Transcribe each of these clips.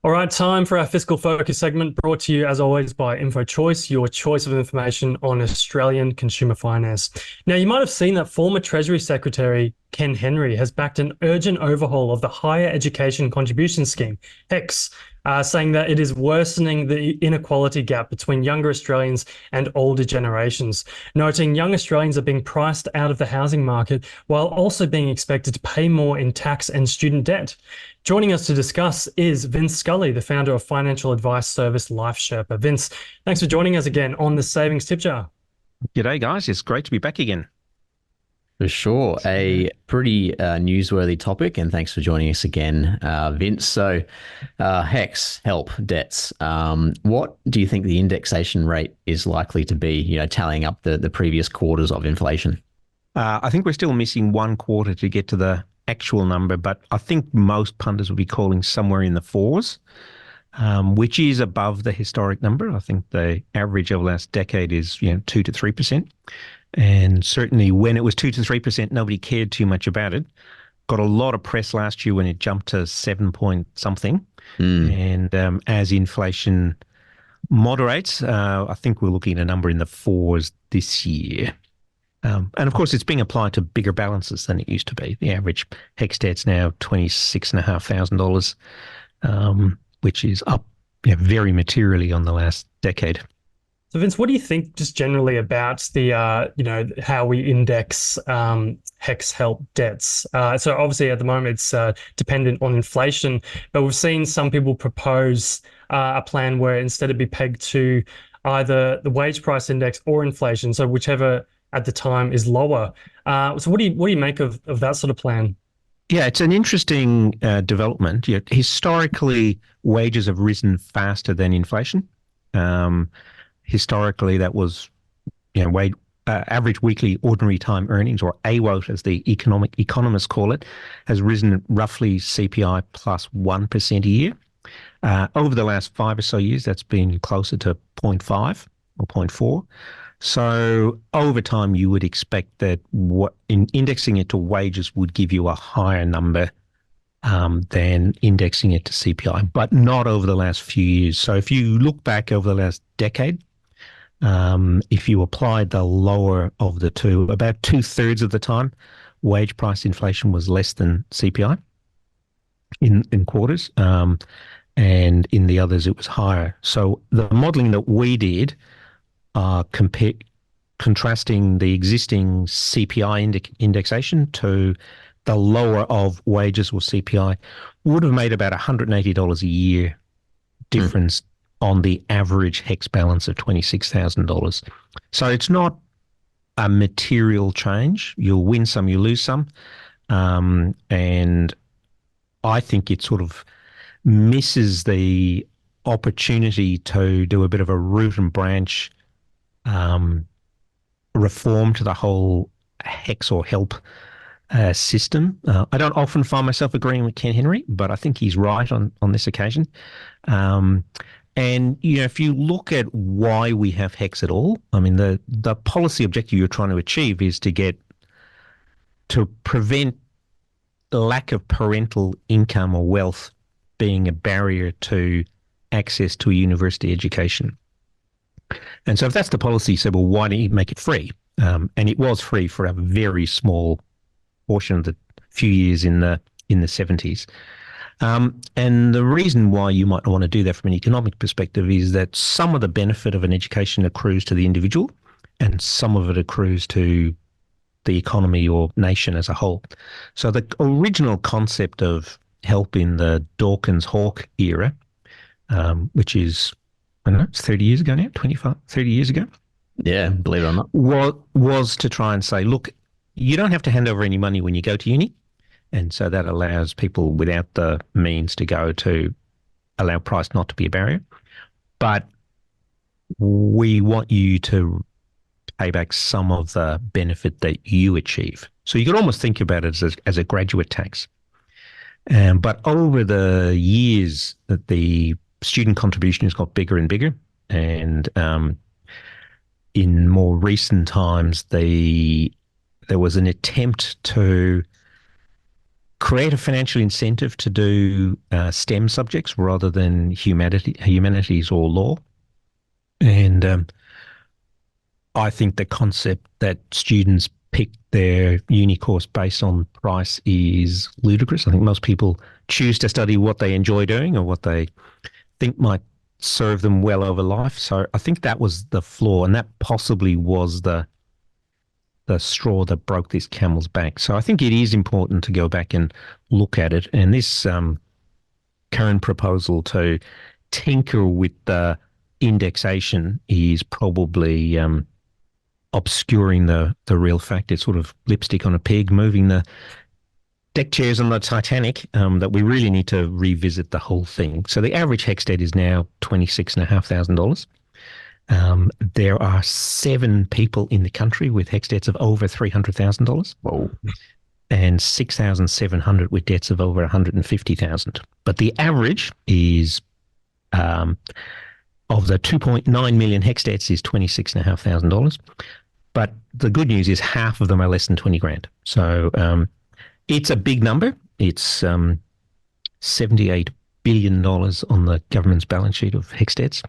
All right, time for our fiscal focus segment brought to you as always by InfoChoice, your choice of information on Australian consumer finance. Now, you might have seen that former Treasury Secretary Ken Henry has backed an urgent overhaul of the Higher Education Contribution Scheme, HECS, saying that it is worsening the inequality gap between younger Australians and older generations, noting young Australians are being priced out of the housing market while also being expected to pay more in tax and student debt. Joining us to discuss is Vince Scully, the founder of financial advice service Life Sherpa. Vince, thanks for joining us again on the Savings Tip Jar. G'day, guys. It's great to be back again. For sure. A pretty newsworthy topic, and thanks for joining us again, Vince. HECS, help debts. What do you think the indexation rate is likely to be, tallying up the previous quarters of inflation? I think we're still missing one quarter to get to the actual number, but I think most punters will be calling somewhere in the fours, which is above the historic number. I think the average over the last decade is 2 to 3%. And certainly when it was 2 to 3%, nobody cared too much about it. Got a lot of press last year when it jumped to 7 point something. And as inflation moderates, I think we're looking at a number in the fours this year. And of course, it's being applied to bigger balances than it used to be. The average HECS debt's now $26,500, which is up very materially on the last decade. So, Vince, what do you think just generally about the, how we index HECS help debts? So obviously at the moment it's dependent on inflation, but we've seen some people propose a plan where instead it be pegged to either the wage price index or inflation, so whichever at the time is lower. So what do you make of that sort of plan? Yeah, it's an interesting development. Historically, wages have risen faster than inflation. Historically, that was, average weekly ordinary time earnings, or AWOT as the economists call it, has risen roughly CPI plus 1% a year. Over the last 5 or so years, that's been closer to 0.5 or 0.4. So over time, you would expect that indexing it to wages would give you a higher number than indexing it to CPI, but not over the last few years. So if you look back over the last decade, if you applied the lower of the two, about 2/3 of the time, wage price inflation was less than CPI in quarters, and in the others it was higher. So the modelling that we did, contrasting the existing CPI indexation to the lower of wages or CPI, would have made about $180 a year difference on the average HECS balance of $26,000. So it's not a material change. You'll win some, you lose some. And I think it sort of misses the opportunity to do a bit of a root and branch reform to the whole HECS or help system. I don't often find myself agreeing with Ken Henry, but I think he's right on this occasion. And if you look at why we have HECS at all, I mean, the policy objective you're trying to achieve is to prevent the lack of parental income or wealth being a barrier to access to a university education. And so if that's the policy, so well, why don't you make it free? And it was free for a very small portion of the few years in the 70s. And the reason why you might want to do that from an economic perspective is that some of the benefit of an education accrues to the individual and some of it accrues to the economy or nation as a whole. So the original concept of help in the Dawkins-Hawke era, which is, I don't know, it's 30 years ago now, 25, 30 years ago. Yeah, believe it or not. Was to try and say, look, you don't have to hand over any money when you go to uni. And so that allows people without the means to allow price not to be a barrier. But we want you to pay back some of the benefit that you achieve. So you could almost think about it as a graduate tax. But over the years, that the student contribution has got bigger and bigger. And in more recent times, there was an attempt to create a financial incentive to do STEM subjects rather than humanities or law. And I think the concept that students pick their uni course based on price is ludicrous. I think most people choose to study what they enjoy doing or what they think might serve them well over life. So I think that was the flaw, and that possibly was the straw that broke this camel's back. So I think it is important to go back and look at it. And this current proposal to tinker with the indexation is probably obscuring the real fact. It's sort of lipstick on a pig, moving the deck chairs on the Titanic, that we really need to revisit the whole thing. So the average HECS debt is now $26,500. There are 7 people in the country with HECS debts of over $300,000. Whoa. And 6,700 with debts of over 150,000. But the average is of the 2.9 million HECS debts is $26,500. But the good news is half of them are less than 20 grand. So it's a big number. It's $78 billion on the government's balance sheet of HECS debts.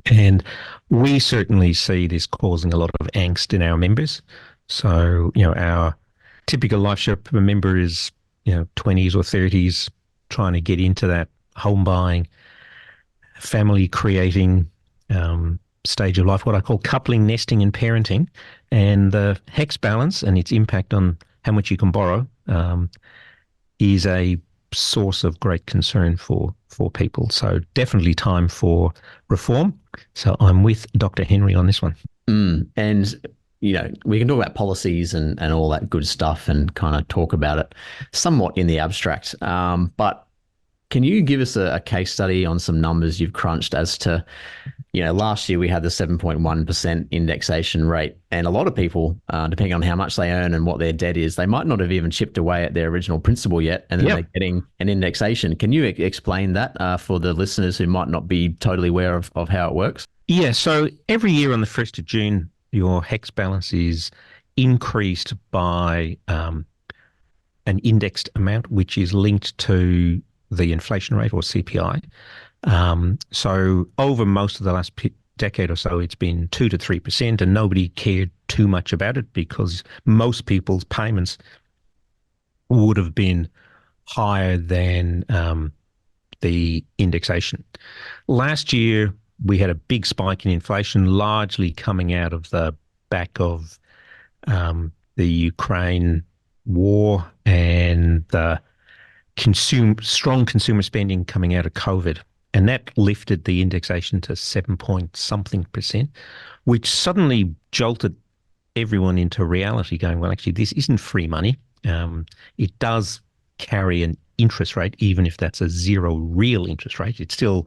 And we certainly see this causing a lot of angst in our members. So, our typical Life Sherpa member is, 20s or 30s, trying to get into that home buying, family creating stage of life, what I call coupling, nesting and parenting. And the HECS balance and its impact on how much you can borrow is a source of great concern for people. So definitely time for reform. So I'm with Dr. Henry on this one. And, we can talk about policies and all that good stuff and kind of talk about it somewhat in the abstract. But can you give us a case study on some numbers you've crunched as to, last year we had the 7.1% indexation rate, and a lot of people, depending on how much they earn and what their debt is, they might not have even chipped away at their original principal yet, and then they're getting an indexation. Can you explain that for the listeners who might not be totally aware of how it works? Yeah, so every year on the 1st of June, your HECS balance is increased by an indexed amount, which is linked to the inflation rate or CPI. So over most of the last decade or so, it's been 2 to 3%, and nobody cared too much about it because most people's payments would have been higher than the indexation. Last year, we had a big spike in inflation, largely coming out of the back of the Ukraine war and the strong consumer spending coming out of COVID. And that lifted the indexation to 7 point something percent, which suddenly jolted everyone into reality going, well, actually, this isn't free money. It does carry an interest rate, even if that's a zero real interest rate. It still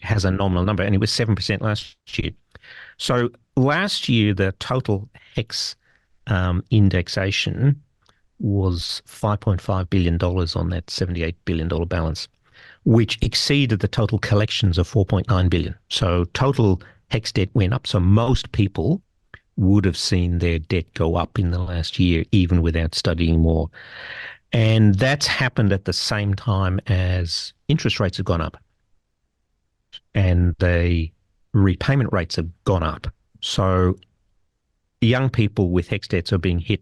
has a nominal number, and it was 7% last year. So last year, the total HECS indexation was $5.5 billion on that $78 billion balance, which exceeded the total collections of $4.9 billion. So total HECS debt went up. So most people would have seen their debt go up in the last year, even without studying more. And that's happened at the same time as interest rates have gone up and the repayment rates have gone up. So young people with HECS debts are being hit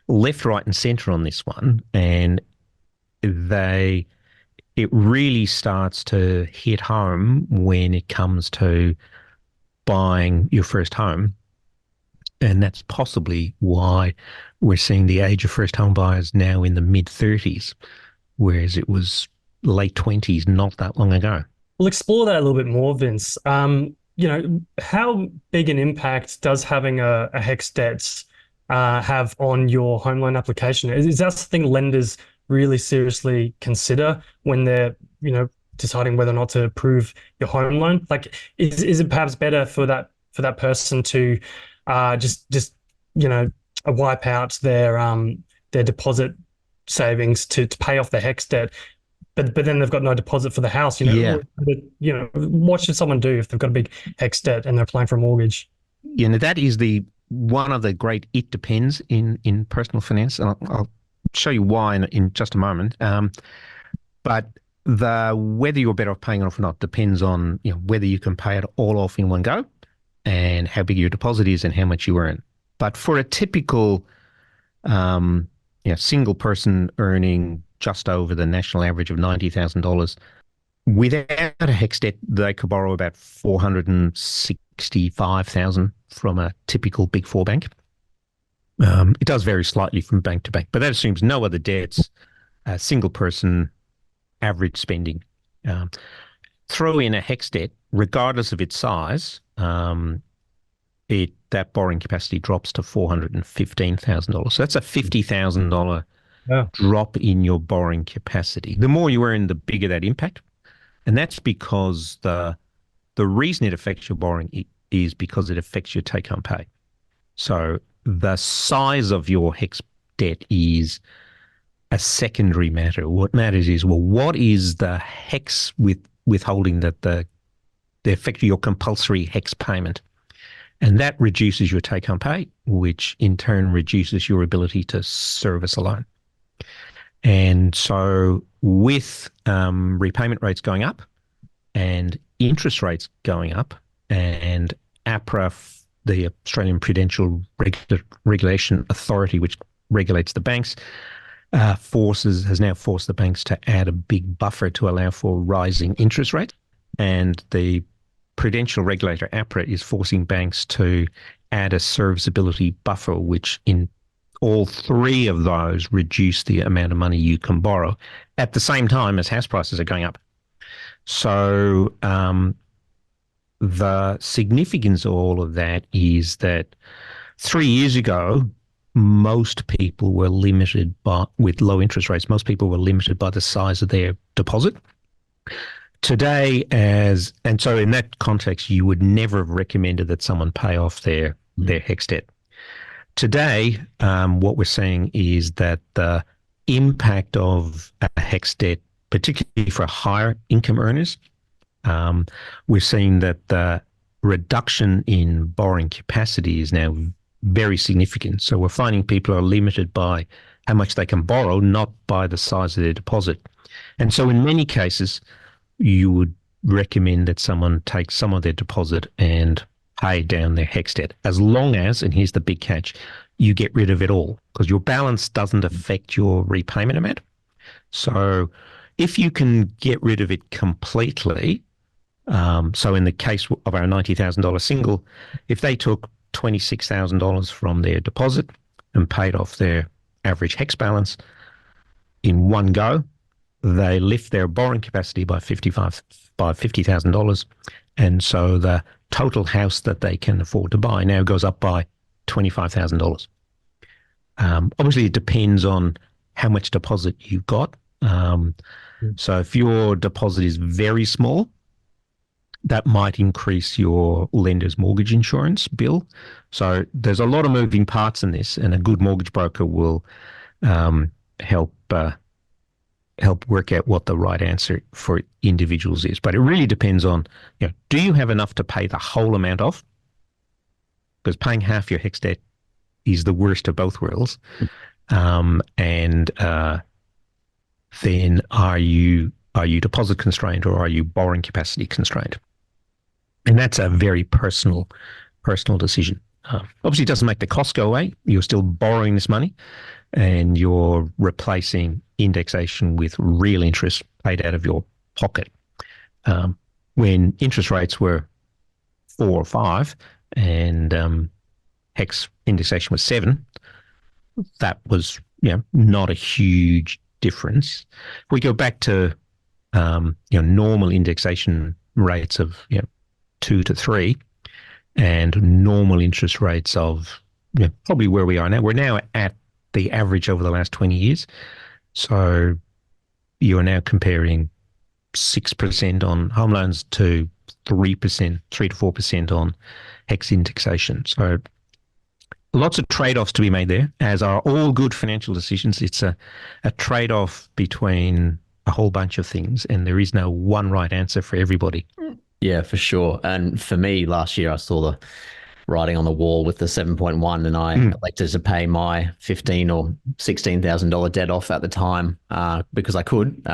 left, right and centre on this one. And it really starts to hit home when it comes to buying your first home. And that's possibly why we're seeing the age of first home buyers now in the mid-30s, whereas it was late 20s not that long ago. We'll explore that a little bit more, Vince. How big an impact does having a HECS debt have on your home loan application? Is that something lenders really seriously consider when they're, deciding whether or not to approve your home loan? Like, is it perhaps better for that person to just wipe out their deposit savings to pay off their HECS debt, but then they've got no deposit for the house? What should someone do if they've got a big HECS debt and they're applying for a mortgage? That is one of the great it depends in personal finance. And I'll show you why in just a moment. But whether you're better off paying it off or not depends on whether you can pay it all off in one go, and how big your deposit is and how much you earn. But for a typical single person earning just over the national average of $90,000, without a HECS debt, they could borrow about $465,000 from a typical Big Four bank. It does vary slightly from bank to bank, but that assumes no other debts, single person average spending. Throw in a HECS debt, regardless of its size, that borrowing capacity drops to $415,000. So that's a $50,000 drop in your borrowing capacity. The more you earn, the bigger that impact. And that's because the reason it affects your borrowing is because it affects your take-home pay. So the size of your HECS debt is a secondary matter. What matters is, well, what is the HECS withholding that the effect of your compulsory HECS payment? And that reduces your take-home pay, which in turn reduces your ability to service a loan. And so with repayment rates going up and interest rates going up, and APRA, the Australian Prudential Regulation Authority, which regulates the banks, has now forced the banks to add a big buffer to allow for rising interest rates. And the prudential regulator, APRA, is forcing banks to add a serviceability buffer, which in all three of those reduce the amount of money you can borrow at the same time as house prices are going up. So the significance of all of that is that 3 years ago, most people were limited with low interest rates, most people were limited by the size of their deposit. Today, and so in that context, you would never have recommended that someone pay off their HECS debt. Today, what we're seeing is that the impact of a HECS debt, particularly for higher income earners, we're seeing that the reduction in borrowing capacity is now very significant. So we're finding people are limited by how much they can borrow, not by the size of their deposit. And so in many cases, you would recommend that someone take some of their deposit and pay down their HECS debt, as long as, and here's the big catch, you get rid of it all, because your balance doesn't affect your repayment amount. So if you can get rid of it completely, so in the case of our $90,000 single, if they took $26,000 from their deposit and paid off their average HECS balance in one go, they lift their borrowing capacity by $50,000, and so the total house that they can afford to buy now goes up by $25,000. Obviously, it depends on how much deposit you've got. So if your deposit is very small, that might increase your lender's mortgage insurance bill. So there's a lot of moving parts in this, and a good mortgage broker will help work out what the right answer for individuals is. But it really depends on, do you have enough to pay the whole amount off? Because paying half your HECS debt is the worst of both worlds. Then are you deposit constrained, or are you borrowing capacity constrained? And that's a very personal decision. Obviously, it doesn't make the cost go away. You're still borrowing this money, and you're replacing indexation with real interest paid out of your pocket. When interest rates were 4 or 5 and HECS indexation was 7, that was not a huge difference. If we go back to normal indexation rates of 2 to 3 and normal interest rates of probably where we are now, we're now at the average over the last 20 years. So you are now comparing 6% on home loans to 3%, 3 to 4% on HECS indexation. So lots of trade-offs to be made there, as are all good financial decisions. It's a trade-off between a whole bunch of things, and there is no one right answer for everybody. Yeah, for sure. And for me, last year I saw writing on the wall with the 7.1, and I elected to pay my $15,000 or $16,000 debt off at the time because I could,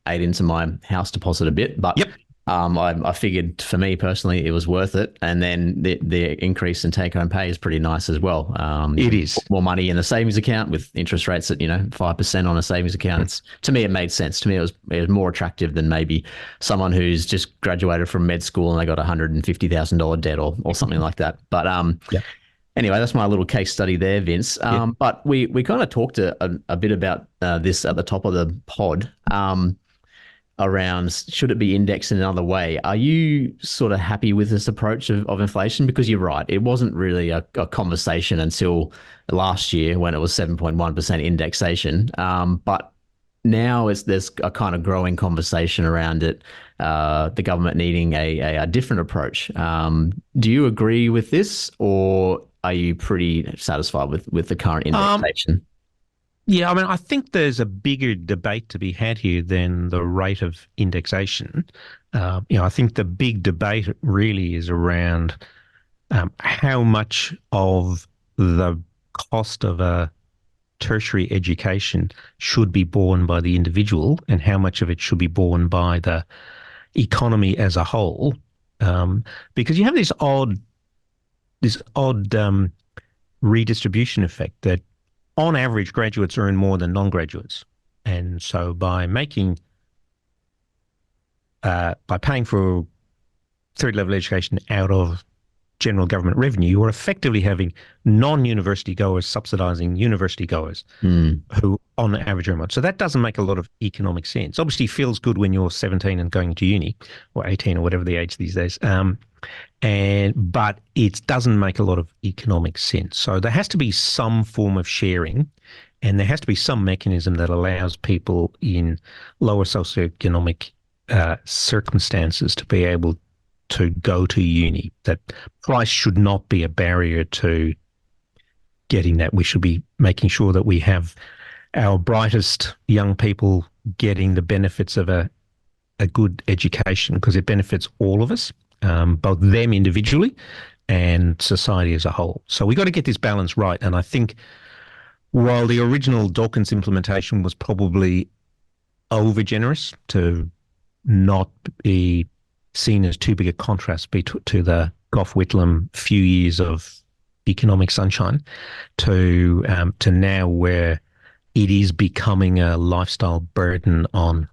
ate into my house deposit a bit, but Yep. I figured for me personally it was worth it, and then the increase in take-home pay is pretty nice as well. It is. More money in the savings account with interest rates at 5% on a savings account. It's, to me, it made sense. To me, it was more attractive than maybe someone who's just graduated from med school and they got $150,000 debt or something like that. But Yeah. anyway, that's my little case study there, Vince. But we kind of talked a bit about this at the top of the pod. Around should it be indexed in another way? Are you sort of happy with this approach of inflation? Because you're right, it wasn't really a conversation until last year when it was 7.1% indexation. But now there's a kind of growing conversation around it, the government needing a different approach. Do you agree with this, or are you pretty satisfied with the current indexation? Yeah, I mean, I think there's a bigger debate to be had here than the rate of indexation. I think the big debate really is around how much of the cost of a tertiary education should be borne by the individual and how much of it should be borne by the economy as a whole. Because you have this odd redistribution effect that on average, graduates earn more than non-graduates. And so by paying for third level education out of general government revenue, you are effectively having non-university goers subsidizing university goers who on average earn much. So that doesn't make a lot of economic sense. Obviously, it feels good when you're 17 and going to uni, or 18 or whatever the age these days. But it doesn't make a lot of economic sense. So there has to be some form of sharing, and there has to be some mechanism that allows people in lower socioeconomic circumstances to be able to go to uni. That price should not be a barrier to getting that. We should be making sure that we have our brightest young people getting the benefits of a good education, because it benefits all of us. Both them individually and society as a whole. So we got to get this balance right. And I think while the original Dawkins implementation was probably over generous to not be seen as too big a contrast to the Gough Whitlam few years of economic sunshine, to now where it is becoming a lifestyle burden on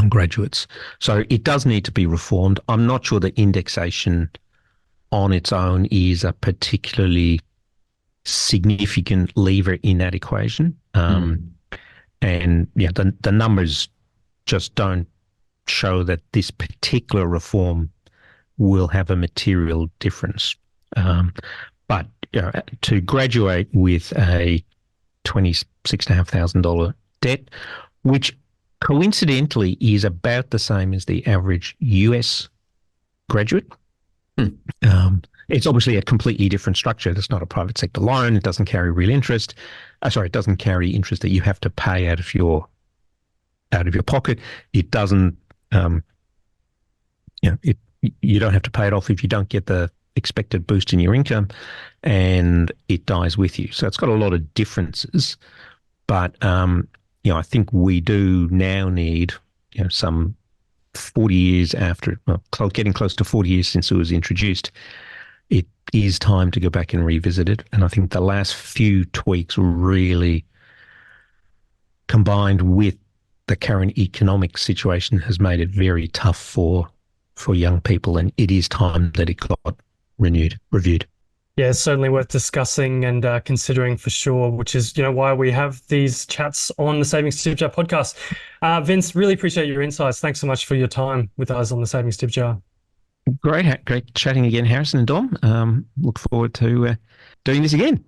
graduates. So it does need to be reformed. I'm not sure that indexation on its own is a particularly significant lever in that equation. And yeah, the numbers just don't show that this particular reform will have a material difference. But to graduate with a $26,500 debt, which coincidentally is about the same as the average US graduate. It's obviously a completely different structure. It's not a private sector loan. It doesn't carry real interest. It doesn't carry interest that you have to pay out of your pocket. It doesn't, you don't have to pay it off if you don't get the expected boost in your income, and it dies with you. So it's got a lot of differences, but I think we do now need, some 40 years after, getting close to 40 years since it was introduced, it is time to go back and revisit it. And I think the last few tweaks really, combined with the current economic situation, has made it very tough for young people. And it is time that it got reviewed. Yeah, it's certainly worth discussing and considering for sure, which is, why we have these chats on the Savings Tip Jar podcast. Vince, really appreciate your insights. Thanks so much for your time with us on the Savings Tip Jar. Great chatting again, Harrison and Dom. Look forward to doing this again.